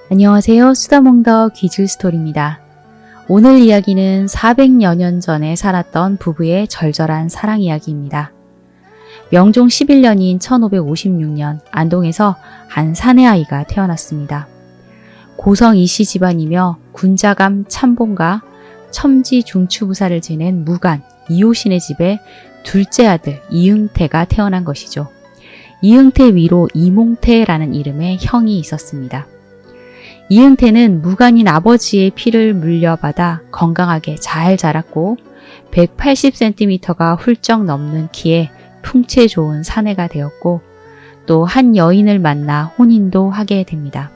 안녕하세요. 수다몽더 귀즐스토리입니다. 오늘 이야기는 400여 년 전에 살았던 부부의 절절한 사랑 이야기입니다. 명종 11년인 1556년 안동에서 한 사내아이가 태어났습니다. 고성 이씨 집안이며 군자감 참봉과 첨지 중추부사를 지낸 무관 이호신의 집에 둘째 아들 이응태가 태어난 것이죠. 이응태 위로 이몽태라는 이름의 형이 있었습니다. 이응태는 무관인 아버지의 피를 물려받아 건강하게 잘 자랐고 180cm가 훌쩍 넘는 키에 풍채 좋은 사내가 되었고 또 한 여인을 만나 혼인도 하게 됩니다.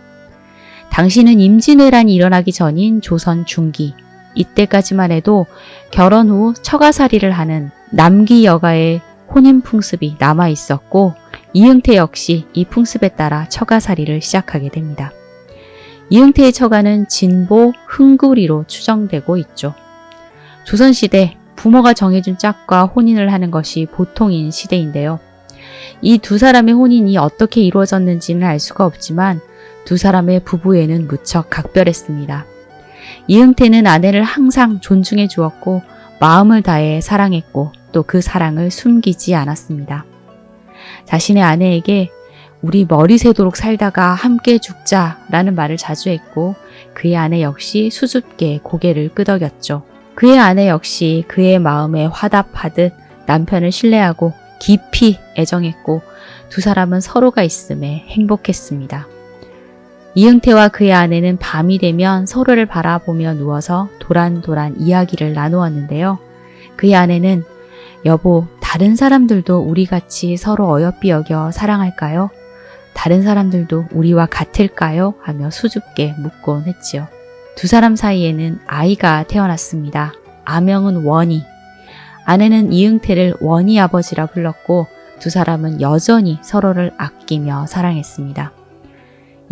당시는 임진왜란이 일어나기 전인 조선 중기, 이때까지만 해도 결혼 후 처가살이를 하는 남기 여가의 혼인 풍습이 남아 있었고 이응태 역시 이 풍습에 따라 처가살이를 시작하게 됩니다. 이응태의 처가는 진보 흥구리로 추정되고 있죠. 조선시대 부모가 정해준 짝과 혼인을 하는 것이 보통인 시대인데요. 이 두 사람의 혼인이 어떻게 이루어졌는지는 알 수가 없지만 두 사람의 부부애는 무척 각별했습니다. 이응태는 아내를 항상 존중해 주었고 마음을 다해 사랑했고 또 그 사랑을 숨기지 않았습니다. 자신의 아내에게 우리 머리 새도록 살다가 함께 죽자라는 말을 자주 했고 그의 아내 역시 수줍게 고개를 끄덕였죠. 그의 아내 역시 그의 마음에 화답하듯 남편을 신뢰하고 깊이 애정했고 두 사람은 서로가 있음에 행복했습니다. 이응태와 그의 아내는 밤이 되면 서로를 바라보며 누워서 도란도란 이야기를 나누었는데요. 그의 아내는 여보, 다른 사람들도 우리같이 서로 어여삐 여겨 사랑할까요? 다른 사람들도 우리와 같을까요? 하며 수줍게 묻곤 했지요. 두 사람 사이에는 아이가 태어났습니다. 아명은 원희. 아내는 이응태를 원희 아버지라 불렀고 두 사람은 여전히 서로를 아끼며 사랑했습니다.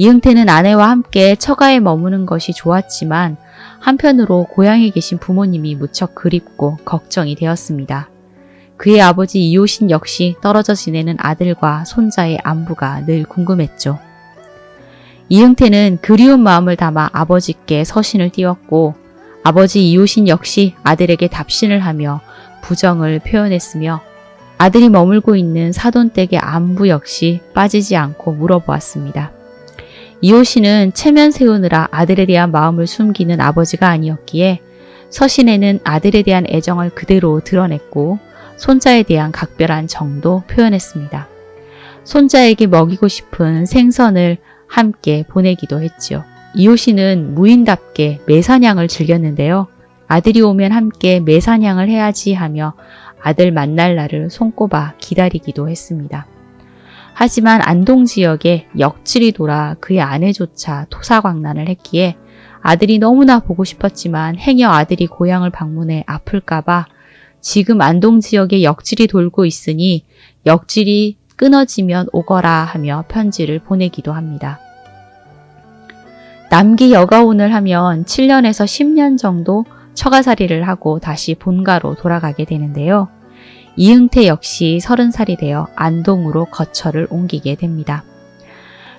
이응태는 아내와 함께 처가에 머무는 것이 좋았지만 한편으로 고향에 계신 부모님이 무척 그립고 걱정이 되었습니다. 그의 아버지 이호신 역시 떨어져 지내는 아들과 손자의 안부가 늘 궁금했죠. 이응태는 그리운 마음을 담아 아버지께 서신을 띄웠고 아버지 이호신 역시 아들에게 답신을 하며 부정을 표현했으며 아들이 머물고 있는 사돈댁의 안부 역시 빠지지 않고 물어보았습니다. 이호신은 체면 세우느라 아들에 대한 마음을 숨기는 아버지가 아니었기에 서신에는 아들에 대한 애정을 그대로 드러냈고 손자에 대한 각별한 정도 표현했습니다. 손자에게 먹이고 싶은 생선을 함께 보내기도 했지요. 이호신은 무인답게 매사냥을 즐겼는데요. 아들이 오면 함께 매사냥을 해야지 하며 아들 만날 날을 손꼽아 기다리기도 했습니다. 하지만 안동 지역에 역질이 돌아 그의 아내조차 토사광난을 했기에 아들이 너무나 보고 싶었지만 행여 아들이 고향을 방문해 아플까봐 지금 안동 지역에 역질이 돌고 있으니 역질이 끊어지면 오거라 하며 편지를 보내기도 합니다. 남기 여가혼을 하면 7년에서 10년 정도 처가살이를 하고 다시 본가로 돌아가게 되는데요. 이응태 역시 30살이 되어 안동으로 거처를 옮기게 됩니다.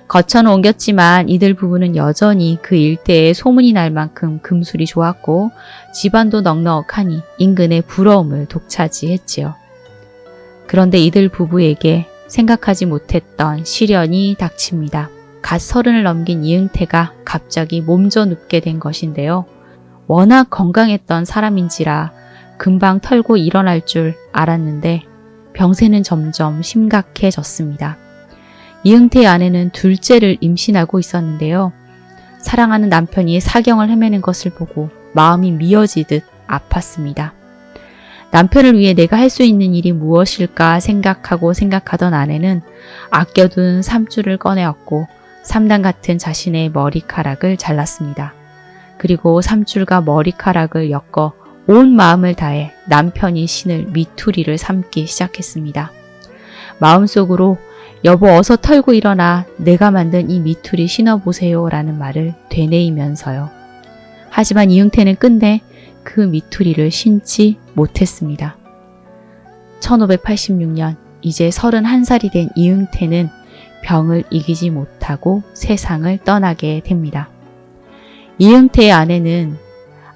거처는 옮겼지만 이들 부부는 여전히 그 일대에 소문이 날 만큼 금술이 좋았고 집안도 넉넉하니 인근의 부러움을 독차지했지요. 그런데 이들 부부에게 생각하지 못했던 시련이 닥칩니다. 갓 30을 넘긴 이응태가 갑자기 몸져 눕게 된 것인데요. 워낙 건강했던 사람인지라 금방 털고 일어날 줄 알았는데 병세는 점점 심각해졌습니다. 이응태의 아내는 둘째를 임신하고 있었는데요. 사랑하는 남편이 사경을 헤매는 것을 보고 마음이 미어지듯 아팠습니다. 남편을 위해 내가 할 수 있는 일이 무엇일까 생각하던 아내는 아껴둔 삼줄을 꺼내었고 3단 같은 자신의 머리카락을 잘랐습니다. 그리고 삼줄과 머리카락을 엮어 온 마음을 다해 남편이 신을 미투리를 삼기 시작했습니다. 마음속으로 여보 어서 털고 일어나 내가 만든 이 미투리 신어보세요 라는 말을 되뇌이면서요. 하지만 이응태는 끝내 그 미투리를 신지 못했습니다. 1586년 이제 31살이 된 이응태는 병을 이기지 못하고 세상을 떠나게 됩니다. 이응태의 아내는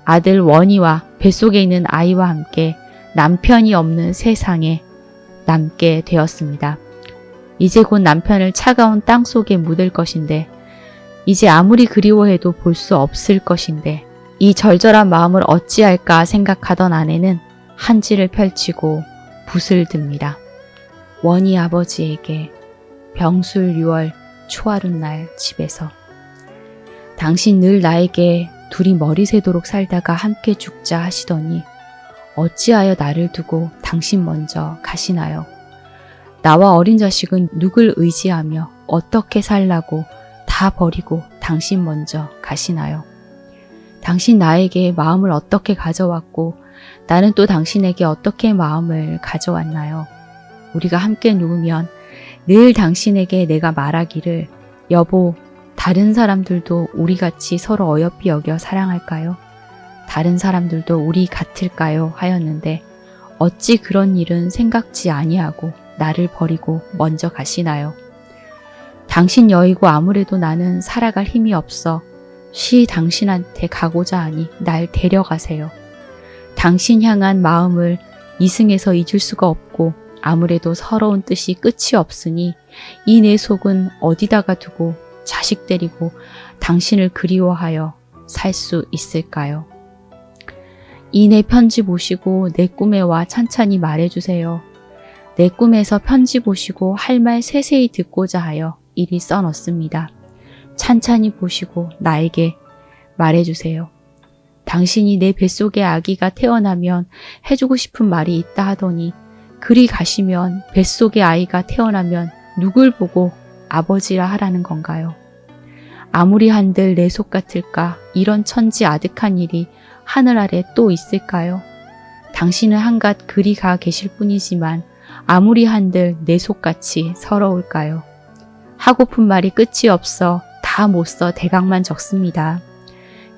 아들 원희와 뱃속에 있는 아이와 함께 남편이 없는 세상에 남게 되었습니다. 이제 곧 남편을 차가운 땅 속에 묻을 것인데, 이제 아무리 그리워해도 볼 수 없을 것인데, 이 절절한 마음을 어찌할까 생각하던 아내는 한지를 펼치고 붓을 듭니다. 원희 아버지에게 병술 6월 초하룻날 집에서 당신 늘 나에게 둘이 머리 새도록 살다가 함께 죽자 하시더니 어찌하여 나를 두고 당신 먼저 가시나요? 나와 어린 자식은 누굴 의지하며 어떻게 살라고 다 버리고 당신 먼저 가시나요? 당신 나에게 마음을 어떻게 가져왔고 나는 또 당신에게 어떻게 마음을 가져왔나요? 우리가 함께 누우면 늘 당신에게 내가 말하기를 여보, 다른 사람들도 우리같이 서로 어여삐 여겨 사랑할까요? 다른 사람들도 우리 같을까요? 하였는데 어찌 그런 일은 생각지 아니하고 나를 버리고 먼저 가시나요? 당신 여이고 아무래도 나는 살아갈 힘이 없어 쉬 당신한테 가고자 하니 날 데려가세요. 당신 향한 마음을 이승에서 잊을 수가 없고 아무래도 서러운 뜻이 끝이 없으니 이 내 속은 어디다가 두고 자식 데리고 당신을 그리워하여 살 수 있을까요? 이 내 편지 보시고 내 꿈에 와 찬찬히 말해주세요. 내 꿈에서 편지 보시고 할 말 세세히 듣고자 하여 이리 써넣습니다. 찬찬히 보시고 나에게 말해주세요. 당신이 내 뱃속에 아기가 태어나면 해주고 싶은 말이 있다 하더니 그리 가시면 뱃속에 아이가 태어나면 누굴 보고 아버지라 하라는 건가요? 아무리 한들 내 속 같을까 이런 천지 아득한 일이 하늘 아래 또 있을까요? 당신은 한갓 그리 가 계실 뿐이지만 아무리 한들 내 속같이 서러울까요? 하고픈 말이 끝이 없어 다 못 써 대강만 적습니다.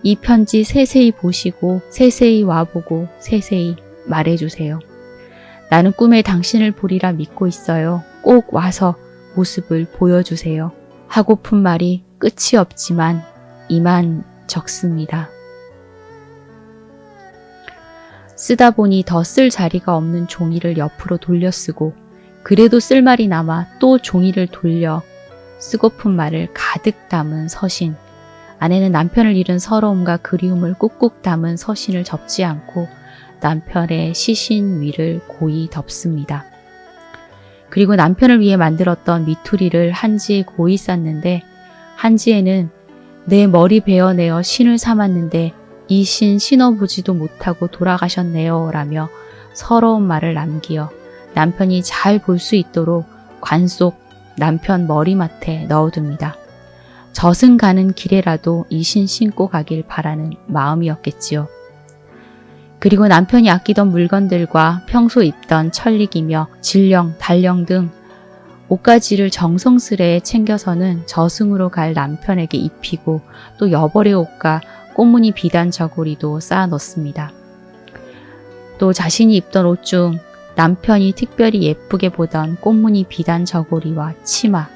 이 편지 세세히 보시고 세세히 와보고 세세히 말해주세요. 나는 꿈에 당신을 보리라 믿고 있어요. 꼭 와서 모습을 보여주세요. 하고픈 말이 끝이 없지만 이만 적습니다. 쓰다 보니 더 쓸 자리가 없는 종이를 옆으로 돌려 쓰고 그래도 쓸 말이 남아 또 종이를 돌려 쓰고픈 말을 가득 담은 서신. 아내는 남편을 잃은 서러움과 그리움을 꾹꾹 담은 서신을 접지 않고 남편의 시신 위를 고이 덮습니다. 그리고 남편을 위해 만들었던 미투리를 한지에 고이 쌌는데 한지에는 내 머리 베어내어 신을 삼았는데 이 신 신어보지도 못하고 돌아가셨네요 라며 서러운 말을 남기어 남편이 잘 볼 수 있도록 관 속 남편 머리맡에 넣어둡니다. 젖은 가는 길에라도 이 신 신고 가길 바라는 마음이었겠지요. 그리고 남편이 아끼던 물건들과 평소 입던 천릭이며 질령, 달령 등 옷가지를 정성스레 챙겨서는 저승으로 갈 남편에게 입히고 또 여벌의 옷과 꽃무늬 비단 저고리도 쌓아 넣습니다. 또 자신이 입던 옷 중 남편이 특별히 예쁘게 보던 꽃무늬 비단 저고리와 치마,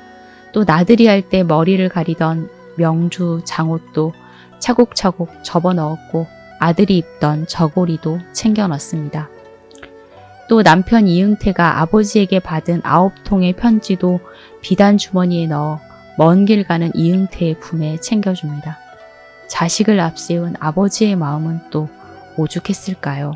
또 나들이 할 때 머리를 가리던 명주 장옷도 차곡차곡 접어 넣었고 아들이 입던 저고리도 챙겨 넣습니다. 또 남편 이응태가 아버지에게 받은 9통의 편지도 비단 주머니에 넣어 먼 길 가는 이응태의 품에 챙겨줍니다. 자식을 앞세운 아버지의 마음은 또 오죽했을까요?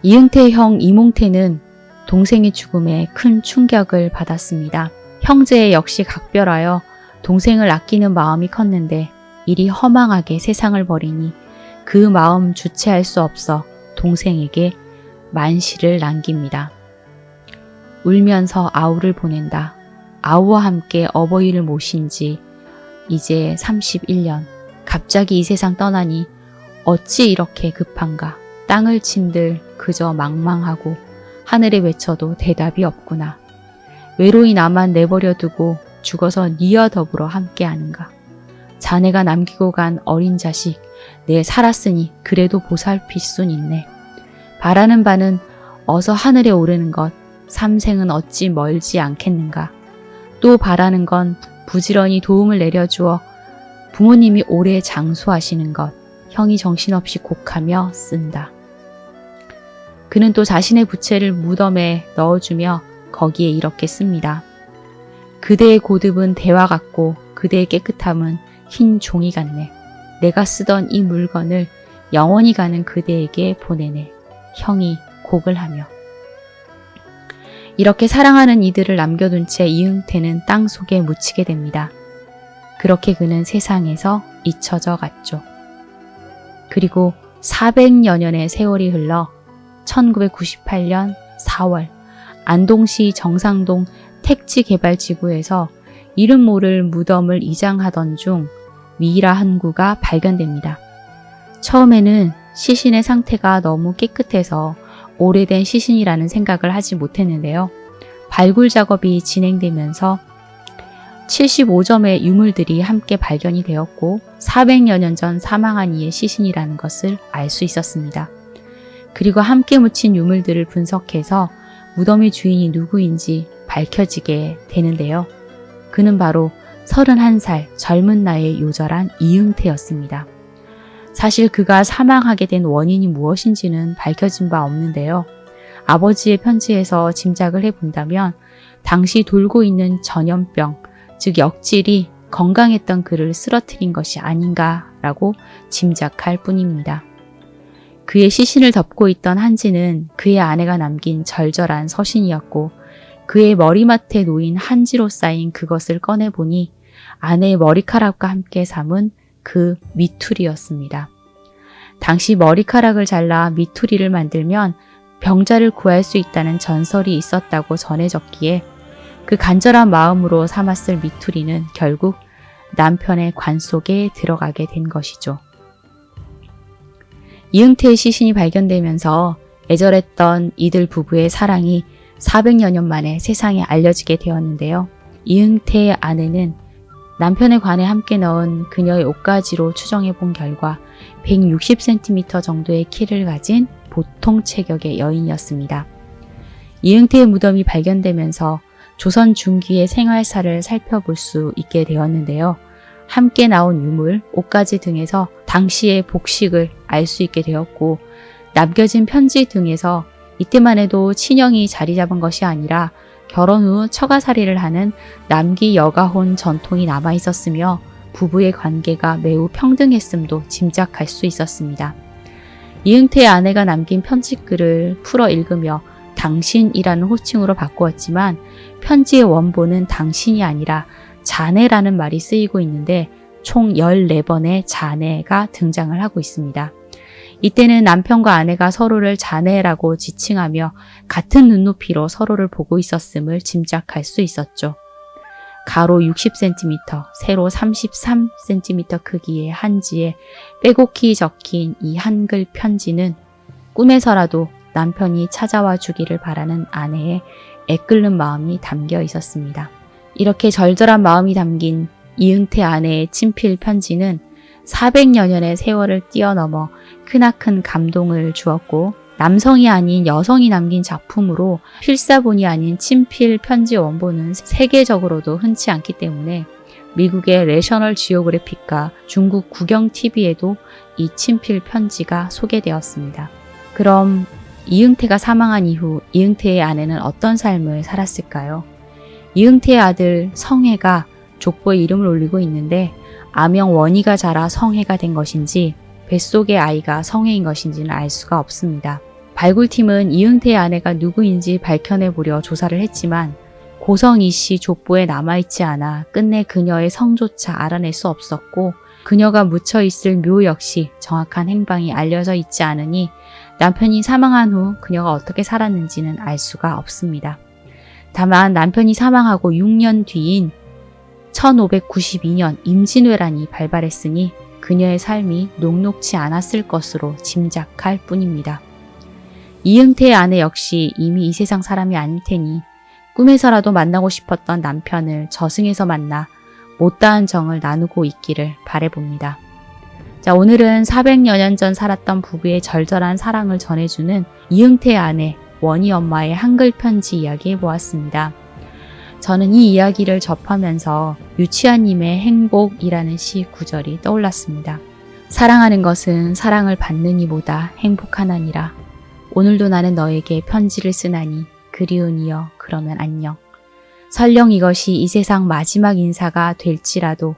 이응태의 형 이몽태는 동생의 죽음에 큰 충격을 받았습니다. 형제 역시 각별하여 동생을 아끼는 마음이 컸는데 이리 허망하게 세상을 버리니 그 마음 주체할 수 없어 동생에게 만시를 남깁니다. 울면서 아우를 보낸다. 아우와 함께 어버이를 모신 지 이제 31년. 갑자기 이 세상 떠나니 어찌 이렇게 급한가. 땅을 친들 그저 망망하고 하늘에 외쳐도 대답이 없구나. 외로이 나만 내버려 두고 죽어서 니와 더불어 함께하는가. 자네가 남기고 간 어린 자식 내 살았으니 그래도 보살필 순 있네. 바라는 바는 어서 하늘에 오르는 것. 삼생은 어찌 멀지 않겠는가. 또 바라는 건 부지런히 도움을 내려주어 부모님이 오래 장수하시는 것. 형이 정신없이 곡하며 쓴다. 그는 또 자신의 부채를 무덤에 넣어주며 거기에 이렇게 씁니다. 그대의 고듭은 대화 같고 그대의 깨끗함은 흰 종이 같네. 내가 쓰던 이 물건을 영원히 가는 그대에게 보내네. 형이 곡을 하며. 이렇게 사랑하는 이들을 남겨둔 채 이응태는 땅 속에 묻히게 됩니다. 그렇게 그는 세상에서 잊혀져 갔죠. 그리고 400여 년의 세월이 흘러 1998년 4월 안동시 정상동 택지개발지구에서 이름 모를 무덤을 이장하던 중 미이라 한 구가 발견됩니다. 처음에는 시신의 상태가 너무 깨끗해서 오래된 시신이라는 생각을 하지 못했는데요. 발굴 작업이 진행되면서 75점의 유물들이 함께 발견이 되었고 400여 년 전 사망한 이의 시신이라는 것을 알 수 있었습니다. 그리고 함께 묻힌 유물들을 분석해서 무덤의 주인이 누구인지 밝혀지게 되는데요. 그는 바로 31살 젊은 나이의 요절한 이응태였습니다. 사실 그가 사망하게 된 원인이 무엇인지는 밝혀진 바 없는데요. 아버지의 편지에서 짐작을 해본다면 당시 돌고 있는 전염병, 즉 역질이 건강했던 그를 쓰러뜨린 것이 아닌가라고 짐작할 뿐입니다. 그의 시신을 덮고 있던 한지는 그의 아내가 남긴 절절한 서신이었고 그의 머리맡에 놓인 한지로 쌓인 그것을 꺼내보니 아내의 머리카락과 함께 삼은 그 미투리였습니다. 당시 머리카락을 잘라 미투리를 만들면 병자를 구할 수 있다는 전설이 있었다고 전해졌기에 그 간절한 마음으로 삼았을 미투리는 결국 남편의 관 속에 들어가게 된 것이죠. 이응태의 시신이 발견되면서 애절했던 이들 부부의 사랑이 400여 년 만에 세상에 알려지게 되었는데요. 이응태의 아내는 남편의 관에 함께 넣은 그녀의 옷가지로 추정해 본 결과 160cm 정도의 키를 가진 보통 체격의 여인이었습니다. 이응태의 무덤이 발견되면서 조선 중기의 생활사를 살펴볼 수 있게 되었는데요. 함께 나온 유물, 옷가지 등에서 당시의 복식을 알 수 있게 되었고 남겨진 편지 등에서 이때만 해도 친형이 자리 잡은 것이 아니라 결혼 후 처가살이를 하는 남기 여가혼 전통이 남아 있었으며 부부의 관계가 매우 평등했음도 짐작할 수 있었습니다. 이응태의 아내가 남긴 편지글을 풀어 읽으며 당신이라는 호칭으로 바꾸었지만 편지의 원본은 당신이 아니라 자네라는 말이 쓰이고 있는데 총 14번의 자네가 등장을 하고 있습니다. 이때는 남편과 아내가 서로를 자네라고 지칭하며 같은 눈높이로 서로를 보고 있었음을 짐작할 수 있었죠. 가로 60cm, 세로 33cm 크기의 한지에 빼곡히 적힌 이 한글 편지는 꿈에서라도 남편이 찾아와 주기를 바라는 아내의 애끓는 마음이 담겨 있었습니다. 이렇게 절절한 마음이 담긴 이응태 아내의 친필 편지는 400여 년의 세월을 뛰어넘어 크나큰 감동을 주었고 남성이 아닌 여성이 남긴 작품으로 필사본이 아닌 친필 편지 원본은 세계적으로도 흔치 않기 때문에 미국의 내셔널 지오그래픽과 중국 국영TV에도 이 친필 편지가 소개되었습니다. 그럼 이응태가 사망한 이후 이응태의 아내는 어떤 삶을 살았을까요? 이응태의 아들 성혜가 족보에 이름을 올리고 있는데 아명 원희가 자라 성혜가 된 것인지 뱃속의 아이가 성혜인 것인지는 알 수가 없습니다. 발굴팀은 이응태의 아내가 누구인지 밝혀내보려 조사를 했지만 고성이 씨 족보에 남아있지 않아 끝내 그녀의 성조차 알아낼 수 없었고 그녀가 묻혀있을 묘 역시 정확한 행방이 알려져 있지 않으니 남편이 사망한 후 그녀가 어떻게 살았는지는 알 수가 없습니다. 다만 남편이 사망하고 6년 뒤인 1592년 임진왜란이 발발했으니 그녀의 삶이 녹록지 않았을 것으로 짐작할 뿐입니다. 이응태의 아내 역시 이미 이 세상 사람이 아닐 테니 꿈에서라도 만나고 싶었던 남편을 저승에서 만나 못다한 정을 나누고 있기를 바라봅니다. 자, 오늘은 400여 년 전 살았던 부부의 절절한 사랑을 전해주는 이응태의 아내 원희 엄마의 한글 편지 이야기 해보았습니다. 저는 이 이야기를 접하면서 유치아님의 행복이라는 시 구절이 떠올랐습니다. 사랑하는 것은 사랑을 받는 이보다 행복하나니라. 오늘도 나는 너에게 편지를 쓰나니 그리운 이여 그러면 안녕. 설령 이것이 이 세상 마지막 인사가 될지라도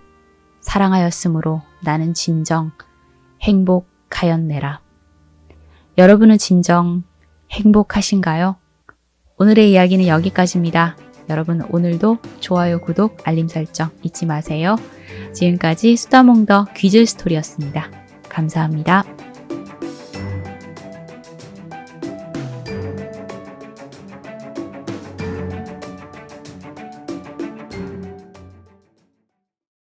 사랑하였으므로 나는 진정 행복하였네라. 여러분은 진정 행복하신가요? 오늘의 이야기는 여기까지입니다. 여러분 오늘도 좋아요, 구독, 알림 설정 잊지 마세요. 지금까지 수다몽더 귀즐스토리였습니다. 감사합니다.